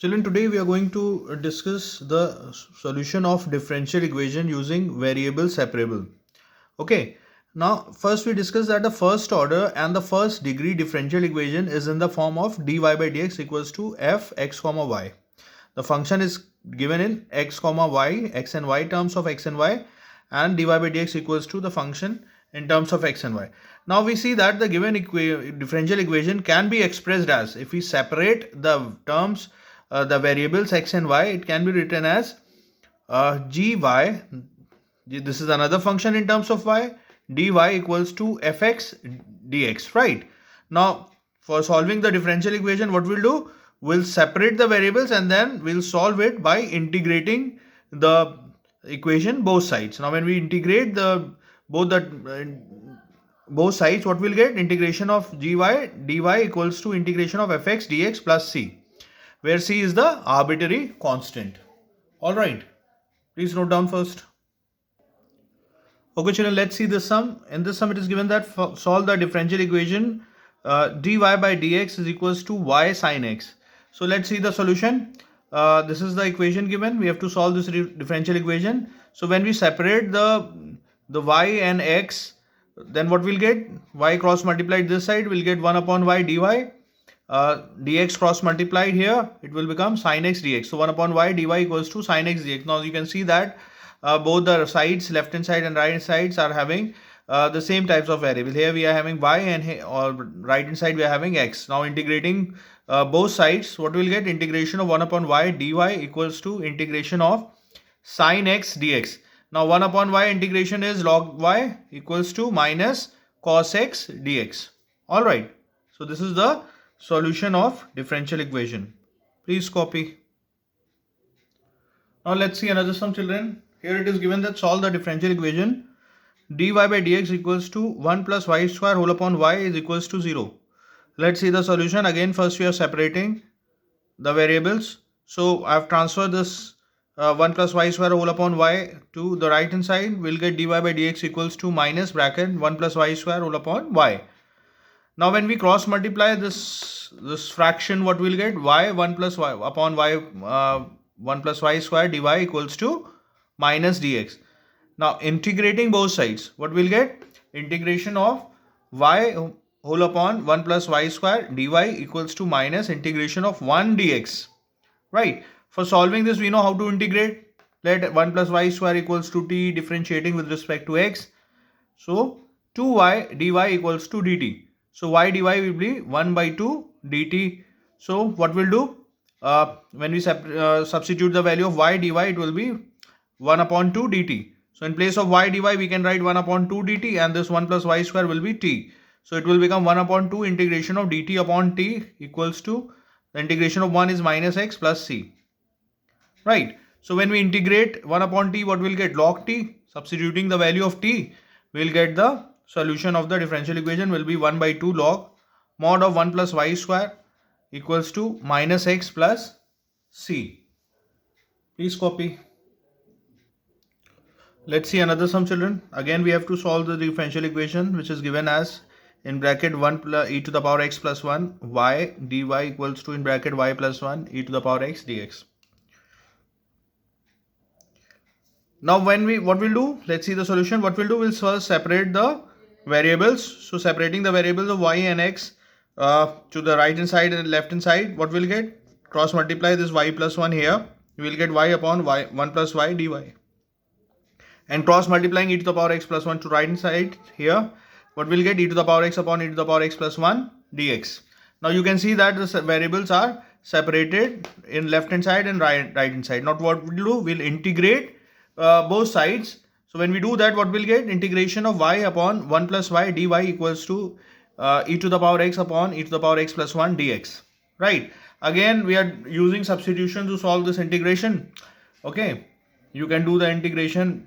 Children, today we are going to discuss the solution of differential equation using variable separable. Okay, now first we discuss that the first order and the first degree differential equation is in the form of dy by dx equals to f x comma y. The function is given in x comma y, x and y terms of x and y, and dy by dx equals to the function in terms of x and y. Now we see that the given differential equation can be expressed as, if we separate the terms, the variables x and y, it can be written as gy, this is another function in terms of y, dy equals to fx dx, right? Now for solving the differential equation, what we'll do, we'll separate the variables and then we'll solve it by integrating the equation both sides. Now when we integrate both sides, what we'll get, integration of gy dy equals to integration of fx dx plus c, where c is the arbitrary constant. All right, please note down first. Okay, children, let's see this sum. In this sum, it is given that solve the differential equation dy by dx is equals to y sine x. So let's see the solution. This is the equation given. We have to solve this differential equation. So when we separate the y and x, then what we'll get? Y cross multiplied this side, we'll get 1 upon y dy. Dx cross multiplied here, it will become sin x dx. So 1 upon y dy equals to sin x dx. Now you can see that both the sides, left hand side and right hand sides, are having the same types of variable. Here we are having y and or right hand side we are having x. Now integrating both sides, what we'll get, integration of 1 upon y dy equals to integration of sin x dx. Now 1 upon y integration is log y equals to minus cos x dx. Alright, so this is the solution of differential equation. Please copy. Now let's see another sum, children. Here it is given that solve the differential equation dy by dx equals to 1 plus y square whole upon y is equals to 0. Let's see the solution. Again, first we are separating the variables. So I have transferred this 1 plus y square whole upon y to the right hand side. We'll get dy by dx equals to minus bracket 1 plus y square whole upon y. Now when we cross multiply this fraction, what we'll get, y 1 plus y upon y 1 plus y square dy equals to minus dx. Now integrating both sides, what we'll get, integration of y whole upon 1 plus y square dy equals to minus integration of 1 dx, right? For solving this, we know how to integrate. Let 1 plus y square equals to t, differentiating with respect to x. So 2y dy equals to dt. So y dy will be 1 by 2 dt. So what we'll do, when we substitute the value of y dy, it will be 1 upon 2 dt. So in place of y dy, we can write 1 upon 2 dt, and this 1 plus y square will be t. So it will become 1 upon 2 integration of dt upon t equals to, the integration of 1 is minus x plus c. Right. So when we integrate 1 upon t, what we'll get, log t. Substituting the value of t, we'll get the solution of the differential equation will be 1 by 2 log mod of 1 plus y square equals to minus x plus c. Please copy. Let's see another sum, children. Again, we have to solve the differential equation, which is given as in bracket 1 plus e to the power x plus 1 y dy equals to in bracket y plus 1 e to the power x dx. Now what we'll do, let's see the solution. What we'll do, we'll first separate the variables. So separating the variables of y and x to the right hand side and left hand side, what we'll get, cross multiply this y plus 1 here, we will get y upon y 1 plus y dy, and cross multiplying e to the power x plus 1 to right hand side here, what we'll get, e to the power x upon e to the power x plus 1 dx. Now you can see that the variables are separated in left hand side and right hand side. Now what we'll do, we'll integrate both sides. So when we do that, what we'll get, integration of y upon 1 plus y dy equals to e to the power x upon e to the power x plus 1 dx, right? Again, we are using substitution to solve this integration. Okay, you can do the integration,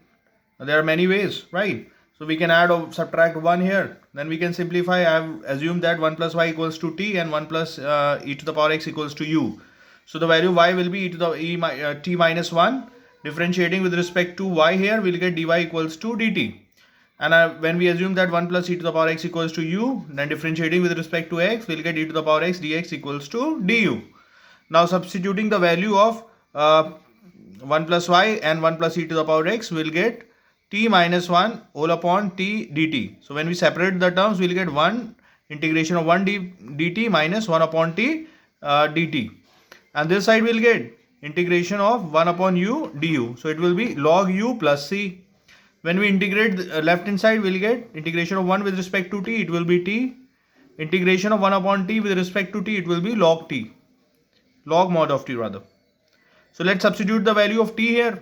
there are many ways, right? So we can add or subtract 1 here, then we can simplify. I have assumed that 1 plus y equals to t and 1 plus e to the power x equals to u. So the value y will be e to the t minus 1. Differentiating with respect to y here, we'll get dy equals to dt. And when we assume that 1 plus e to the power x equals to u, then differentiating with respect to x, we'll get e to the power x dx equals to du. Now substituting the value of 1 plus y and 1 plus e to the power x, we'll get t minus 1 whole upon t dt. So when we separate the terms, we'll get 1 integration of 1 dt minus 1 upon t dt. And this side we'll get integration of 1 upon u du. So it will be log u plus c. When we integrate the left hand side, we'll get integration of 1 with respect to t, it will be t. Integration of 1 upon t with respect to t, it will be log t. Log mod of t rather. So let's substitute the value of t here.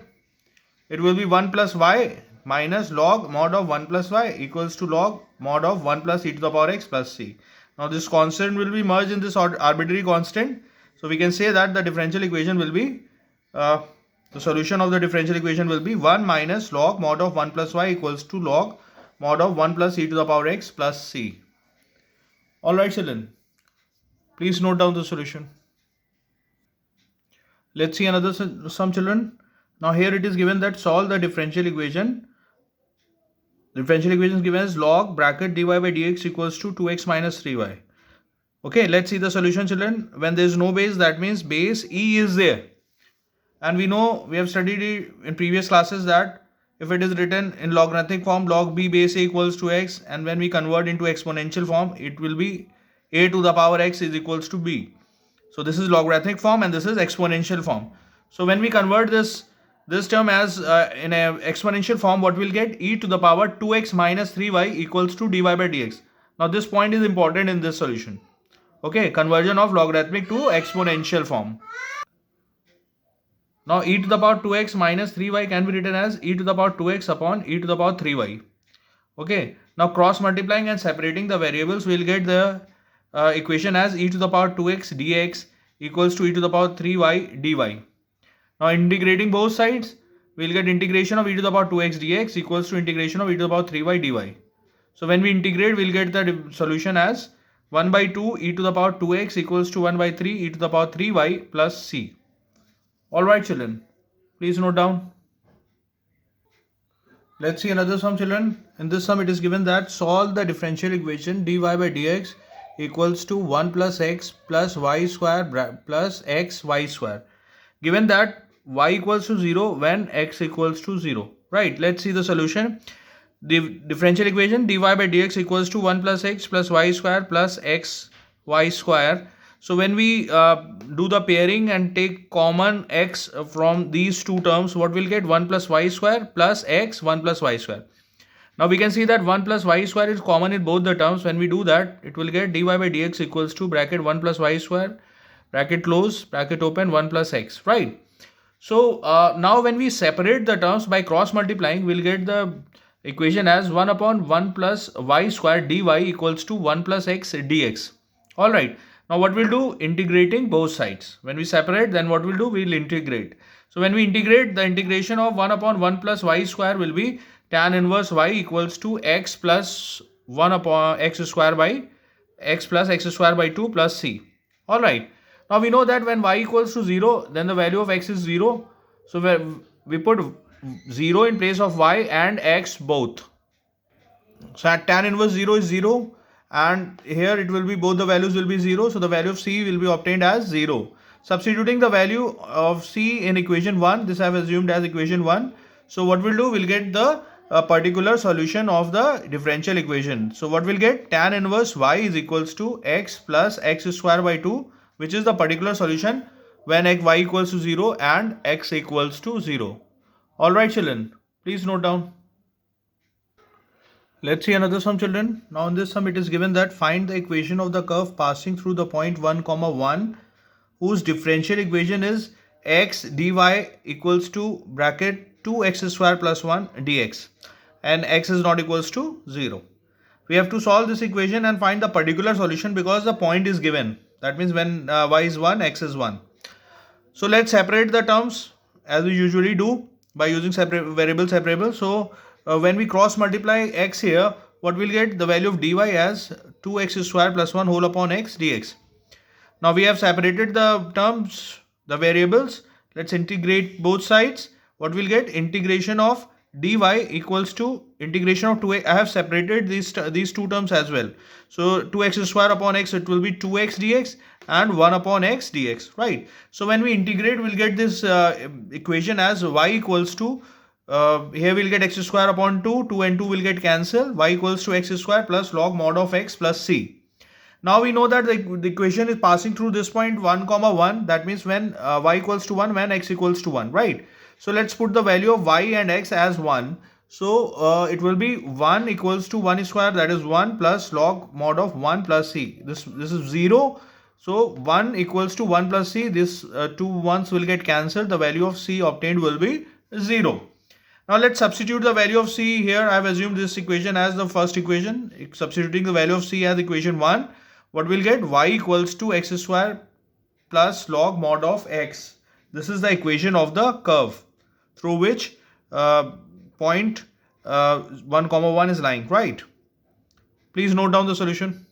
It will be 1 plus y minus log mod of 1 plus y equals to log mod of 1 plus e to the power x plus c. Now this constant will be merged in this arbitrary constant. So we can say that the differential equation will be, the solution of the differential equation will be 1 minus log mod of 1 plus y equals to log mod of 1 plus e to the power x plus c. Alright children, please note down the solution. Let's see another sum children. Now here it is given that solve the differential equation. Differential equation is given as log bracket dy by dx equals to 2x minus 3y. Okay, let's see the solution children. When there is no base, that means base e is there. And we know, we have studied it in previous classes that if it is written in logarithmic form, log b base a equals to x, and when we convert into exponential form, it will be a to the power x is equals to b. So this is logarithmic form and this is exponential form. So when we convert this term as in a exponential form, what we'll get? E to the power 2x minus 3y equals to dy by dx. Now this point is important in this solution. Okay, conversion of logarithmic to exponential form. Now e to the power 2x minus 3y can be written as e to the power 2x upon e to the power 3y. Okay, now cross multiplying and separating the variables, we'll get the equation as e to the power 2x dx equals to e to the power 3y dy. Now integrating both sides, we'll get integration of e to the power 2x dx equals to integration of e to the power 3y dy. So when we integrate, we'll get the solution as 1 by 2 e to the power 2x equals to 1 by 3 e to the power 3y plus c. Alright children, please note down. Let's see another sum children. In this sum it is given that solve the differential equation dy by dx equals to 1 plus x plus y square plus x y square. Given that y equals to 0 when x equals to 0. Right, let's see the solution. The differential equation dy by dx equals to 1 plus x plus y square plus x y square. So when we do the pairing and take common x from these two terms, what we'll get? 1 plus y square plus x 1 plus y square. Now we can see that 1 plus y square is common in both the terms. When we do that, it will get dy by dx equals to bracket 1 plus y square, bracket close, bracket open, 1 plus x, right? So now when we separate the terms by cross multiplying, we'll get the equation as 1 upon 1 plus y square dy equals to 1 plus x dx. Alright. Now what we'll do? Integrating both sides. When we separate, then what we'll do? We'll integrate. So when we integrate, the integration of 1 upon 1 plus y square will be tan inverse y equals to x plus 1 upon x square by x plus x square by 2 plus c. Alright. Now we know that when y equals to 0, then the value of x is 0. So we put 0 in place of y and x both. So tan inverse 0 is 0. And here it will be, both the values will be 0. So the value of c will be obtained as 0. Substituting the value of c in equation 1, this I have assumed as equation 1. So what we'll do, we'll get the particular solution of the differential equation. So what we'll get? Tan inverse y is equals to x plus x square by 2, which is the particular solution when y equals to 0 and x equals to 0. Alright children, please note down. Let's see another sum children. Now in this sum it is given that find the equation of the curve passing through the point 1 comma 1 whose differential equation is x dy equals to bracket 2x square plus 1 dx and x is not equals to 0. We have to solve this equation and find the particular solution because the point is given. That means when y is 1, x is 1. So let's separate the terms as we usually do by using variable separable. So when we cross multiply x here, what we'll get? The value of dy as 2x square plus 1 whole upon x dx. Now we have separated the terms, the variables. Let's integrate both sides. What we'll get? Integration of dy equals to integration of 2x, I have separated these two terms as well. So 2x square upon x, it will be 2x dx and 1 upon x dx, right? So when we integrate, we'll get this equation as y equals to, here we'll get x square upon 2, 2 and 2 will get cancelled, y equals to x square plus log mod of x plus c. Now we know that the equation is passing through this point 1 comma 1. That means when y equals to 1, when x equals to 1, right? So let's put the value of y and x as 1. So it will be 1 equals to 1 square, that is 1 plus log mod of 1 plus c. This is 0. So 1 equals to 1 plus c. This two ones will get cancelled. The value of c obtained will be 0. Now let's substitute the value of c here. I have assumed this equation as the first equation. Substituting the value of c as equation 1. What we'll get? Y equals to x square plus log mod of x. This is the equation of the curve through which point 1 comma 1 is lying, right? Please note down the solution.